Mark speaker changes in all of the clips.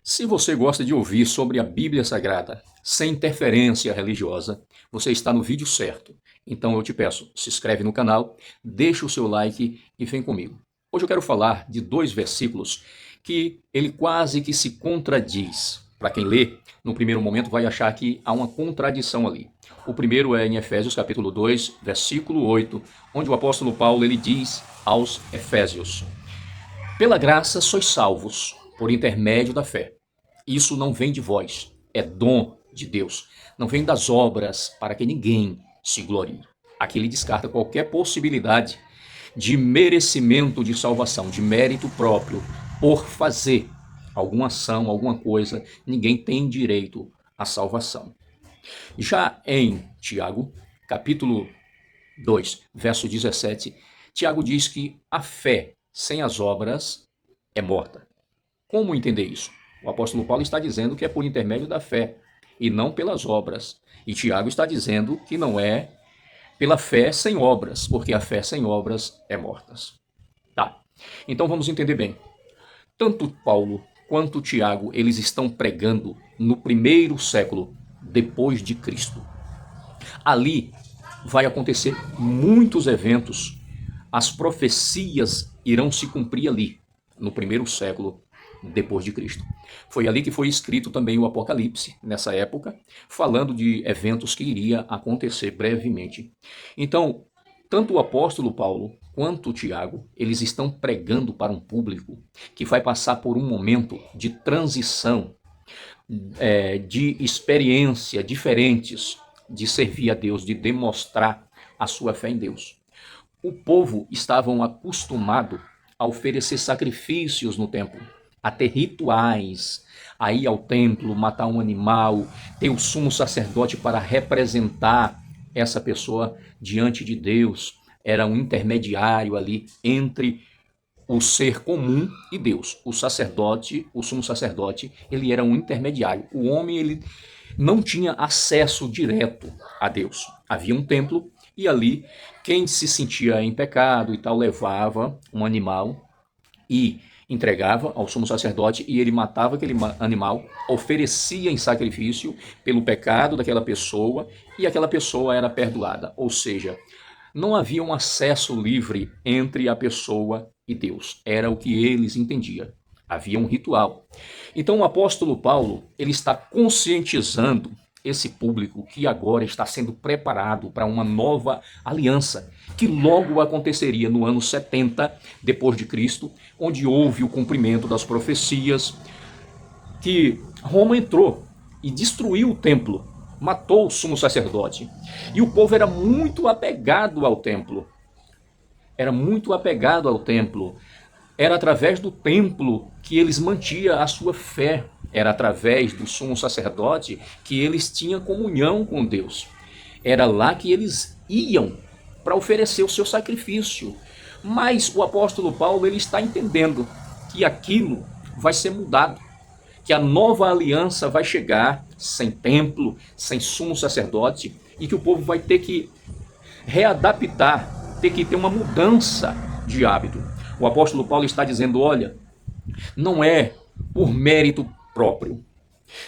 Speaker 1: Se você gosta de ouvir sobre a Bíblia Sagrada, sem interferência religiosa, você está no vídeo certo. Então eu te peço, se inscreve no canal, deixa o seu like e vem comigo. Hoje eu quero falar de dois versículos que ele quase que se contradiz. Para quem lê, no primeiro momento vai achar que há uma contradição ali. O primeiro é em Efésios capítulo 2, versículo 8, onde o apóstolo Paulo ele diz aos Efésios: pela graça sois salvos, por intermédio da fé. Isso não vem de vós, é dom de Deus. Não vem das obras para que ninguém se glorie. Aqui ele descarta qualquer possibilidade de merecimento de salvação, de mérito próprio, por fazer alguma ação, alguma coisa. Ninguém tem direito à salvação. Já em Tiago, capítulo 2, verso 17, Tiago diz que a fé sem as obras é morta. Como entender isso? O apóstolo Paulo está dizendo que é por intermédio da fé e não pelas obras. E Tiago está dizendo que não é pela fé sem obras, porque a fé sem obras é morta. Tá. Então vamos entender bem. Tanto Paulo quanto Tiago, eles estão pregando no primeiro século depois de Cristo. Ali vai acontecer muitos eventos. As profecias irão se cumprir ali, no primeiro século depois de Cristo. Foi ali que foi escrito também o Apocalipse, nessa época, falando de eventos que iria acontecer brevemente. Então, tanto o apóstolo Paulo quanto o Tiago, eles estão pregando para um público que vai passar por um momento de transição, de experiência diferentes de servir a Deus, de demonstrar a sua fé em Deus. O povo estava acostumado a oferecer sacrifícios no templo, a ter rituais, a ir ao templo, matar um animal, ter o sumo sacerdote para representar essa pessoa diante de Deus. Era um intermediário ali entre o ser comum e Deus. O sacerdote, o sumo sacerdote, ele era um intermediário. O homem, ele não tinha acesso direto a Deus. Havia um templo e ali quem se sentia em pecado e tal levava um animal e entregava ao sumo sacerdote e ele matava aquele animal, oferecia em sacrifício pelo pecado daquela pessoa e aquela pessoa era perdoada. Ou seja, não havia um acesso livre entre a pessoa e Deus. Era o que eles entendiam. Havia um ritual. Então o apóstolo Paulo, ele está conscientizando esse público que agora está sendo preparado para uma nova aliança, que logo aconteceria no ano 70 depois de Cristo, onde houve o cumprimento das profecias, que Roma entrou e destruiu o templo, matou o sumo sacerdote. E o povo era muito apegado ao templo. Era muito apegado ao templo. Era através do templo que eles mantinham a sua fé. Era através do sumo sacerdote que eles tinham comunhão com Deus. Era lá que eles iam para oferecer o seu sacrifício. Mas o apóstolo Paulo ele está entendendo que aquilo vai ser mudado, que a nova aliança vai chegar sem templo, sem sumo sacerdote, e que o povo vai ter que readaptar, ter que ter uma mudança de hábito. O apóstolo Paulo está dizendo, olha, não é por mérito próprio,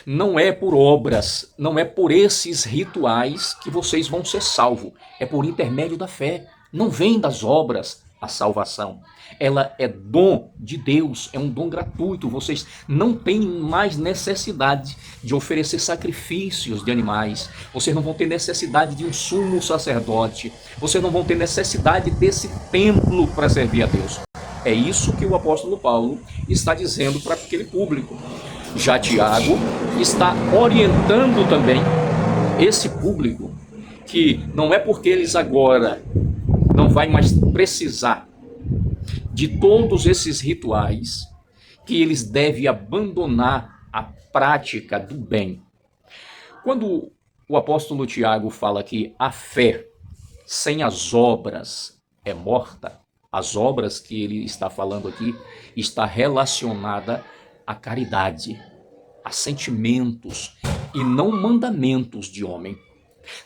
Speaker 1: não é por obras, não é por esses rituais que vocês vão ser salvos, é por intermédio da fé. Não vem das obras a salvação. Ela é dom de Deus, é um dom gratuito. Vocês não têm mais necessidade de oferecer sacrifícios de animais. Vocês não vão ter necessidade de um sumo sacerdote. Vocês não vão ter necessidade desse templo para servir a Deus. É isso que o apóstolo Paulo está dizendo para aquele público. Já Tiago está orientando também esse público que não é porque eles agora não vai mais precisar de todos esses rituais que eles devem abandonar a prática do bem. Quando o apóstolo Tiago fala que a fé sem as obras é morta, as obras que ele está falando aqui está relacionada à caridade, a sentimentos e não mandamentos de homem.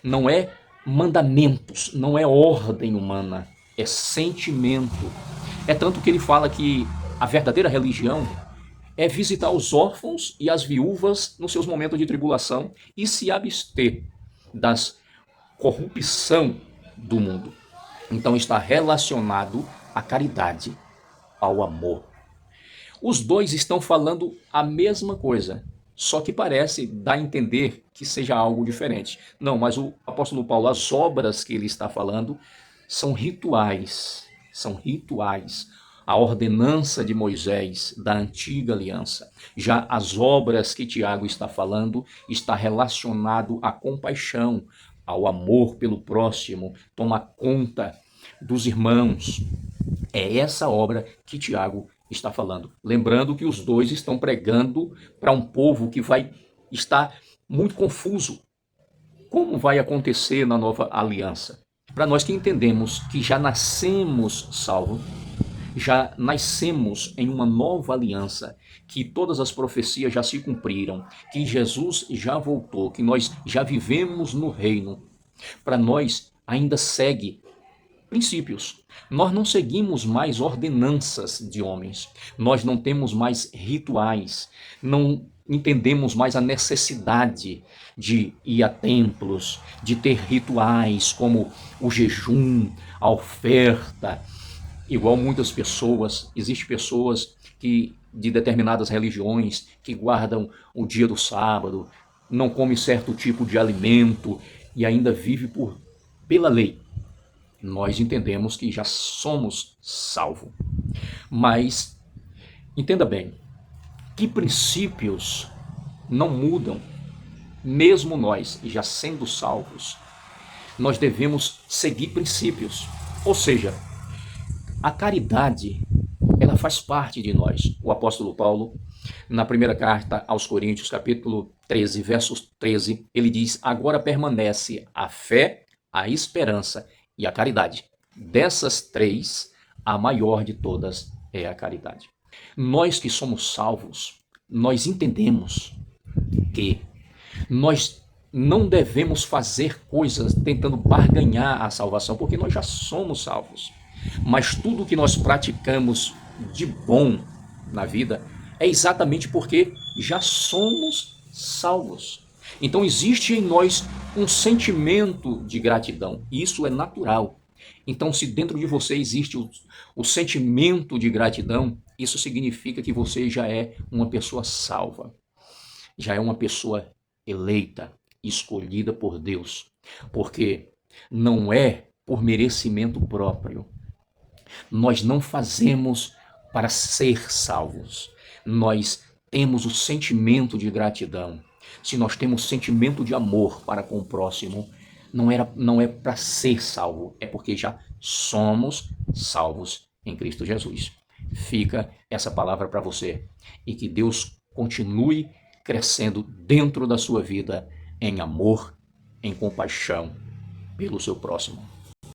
Speaker 1: Não é mandamentos, não é ordem humana, é sentimento. É tanto que ele fala que a verdadeira religião é visitar os órfãos e as viúvas nos seus momentos de tribulação e se abster das corrupção do mundo. Então está relacionado à caridade, ao amor. Os dois estão falando a mesma coisa, só que parece dar a entender que seja algo diferente. Não, mas o apóstolo Paulo, as obras que ele está falando são rituais, são rituais. A ordenança de Moisés da antiga aliança. Já as obras que Tiago está falando está relacionado à compaixão, ao amor pelo próximo, toma conta dos irmãos. É essa obra que Tiago está falando. Lembrando que os dois estão pregando para um povo que vai estar muito confuso. Como vai acontecer na nova aliança? Para nós que entendemos que já nascemos salvos, já nascemos em uma nova aliança, que todas as profecias já se cumpriram, que Jesus já voltou, que nós já vivemos no reino. Para nós ainda segue princípios. Nós não seguimos mais ordenanças de homens. Nós não temos mais rituais. Não entendemos mais a necessidade de ir a templos, de ter rituais como o jejum, a oferta. Igual muitas pessoas, existem pessoas que de determinadas religiões que guardam o dia do sábado, não come certo tipo de alimento e ainda vive pela lei. Nós entendemos que já somos salvos. Mas, entenda bem, que princípios não mudam, mesmo nós, já sendo salvos, nós devemos seguir princípios. Ou seja, a caridade, ela faz parte de nós. O apóstolo Paulo, na primeira carta aos Coríntios, capítulo 13, versos 13, ele diz: agora permanece a fé, a esperança e a caridade. Dessas três, a maior de todas é a caridade. Nós que somos salvos, nós entendemos que nós não devemos fazer coisas tentando barganhar a salvação, porque nós já somos salvos. Mas tudo que nós praticamos de bom na vida é exatamente porque já somos salvos. Então existe em nós um sentimento de gratidão. Isso é natural. Então, se dentro de você existe o sentimento de gratidão, isso significa que você já é uma pessoa salva. Já é uma pessoa eleita, escolhida por Deus. Porque não é por merecimento próprio. Nós não fazemos para ser salvos. Nós temos o sentimento de gratidão. Se nós temos sentimento de amor para com o próximo, não é para ser salvo, é porque já somos salvos em Cristo Jesus. Fica essa palavra para você e que Deus continue crescendo dentro da sua vida em amor, em compaixão pelo seu próximo.